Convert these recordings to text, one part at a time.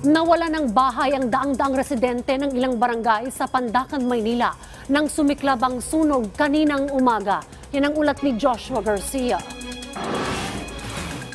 Nawala ng bahay ang daang-daang residente ng ilang barangay sa Pandacan, Maynila nang sumiklab ang sunog kaninang umaga. Yan ang ulat ni Joshua Garcia.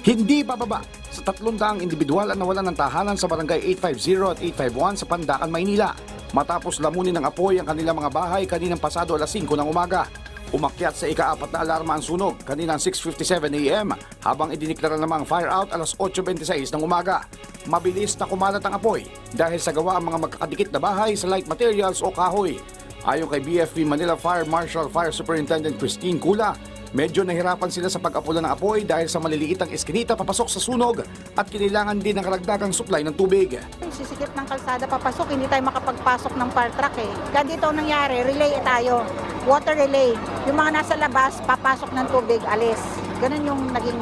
Hindi bababa sa 300 individual ang nawalan ng tahanan sa barangay 850 at 851 sa Pandacan, Maynila. Matapos lamunin ng apoy ang kanilang mga bahay kaninang pasado alas 5 ng umaga. Umakyat sa ika-4 na alarma ang sunog kaninang 6:57 a.m. habang idiniklara namang fire out alas 8:26 ng umaga. Mabilis na kumalat ang apoy dahil sa gawa ang mga magkakadikit na bahay sa light materials o kahoy. Ayon kay BFP Manila Fire Marshal Fire Superintendent Christine Kula, medyo nahirapan sila sa pag-apula ng apoy dahil sa maliliit ang eskinita papasok sa sunog at kinailangan din ng karagdagang supply ng tubig. Sisikip ng kalsada papasok, hindi tayo makapagpasok ng fire truck eh. Kaya dito ang nangyari, relay tayo, water relay. Yung mga nasa labas, papasok ng tubig, alis. Ganun yung naging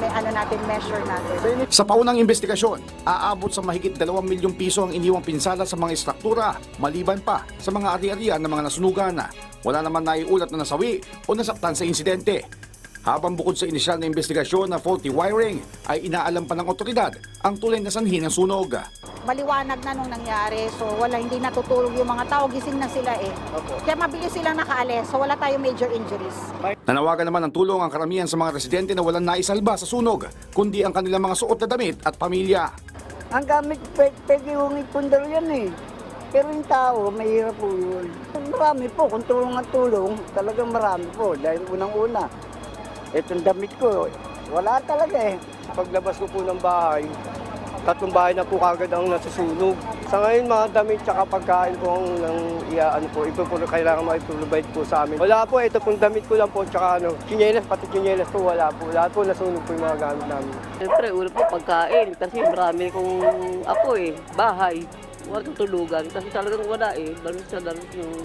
measure natin. Sa paunang investigasyon, aabot sa mahigit 2 milyong piso ang iniwang pinsala sa mga istruktura, maliban pa sa mga ari-arian ng mga nasunugan. Wala naman naiulat na nasawi o nasaktan sa insidente. Habang bukod sa inisyal na investigasyon na faulty wiring, ay inaalam pa ng otoridad ang tunay na sanhi ng sunog. Maliwanag na nung nangyari, so hindi natutulog yung mga tao, gising na sila eh. Kaya mabilis silang nakaalis, so wala tayong major injuries. Nanawagan naman ng tulong ang karamihan sa mga residente na walang naisalba sa sunog, kundi ang kanilang mga suot na damit at pamilya. Ang gamit, pwede yung ipundar yan eh. Pero yung tao, mahirap po yun. Marami po, kung tulong at tulong, talagang marami po. Dahil unang-una, itong damit ko, wala talaga eh. Paglabas ko po ng bahay, 3 bahay na po kagad ang nasusunog. Sa ngayon, mga damit tsaka pagkain po ang ito po kailangan maiprovide po sa amin. Wala po, ito pong damit ko lang po, tsaka tsinelas, pati tsinelas po, wala po. Lahat po nasunog po yung mga gamit namin. Siyempre, una po pagkain, kasi marami kong bahay, wala tutulugan, kasi talagang wala dalos yung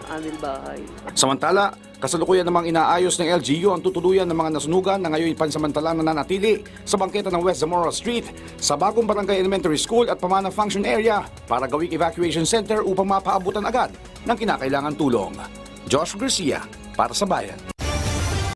aming bahay. Samantala, kasalukuyan namang inaayos ng LGU ang tutuluyan ng mga nasunugan na ngayon pansamantalang nananatili sa bangketa ng West Zamora Street sa bagong Barangay Elementary School at Pamana Function Area para gawing evacuation center upang mapaabutan agad ng kinakailangan tulong. Josh Garcia, para sa Bayan.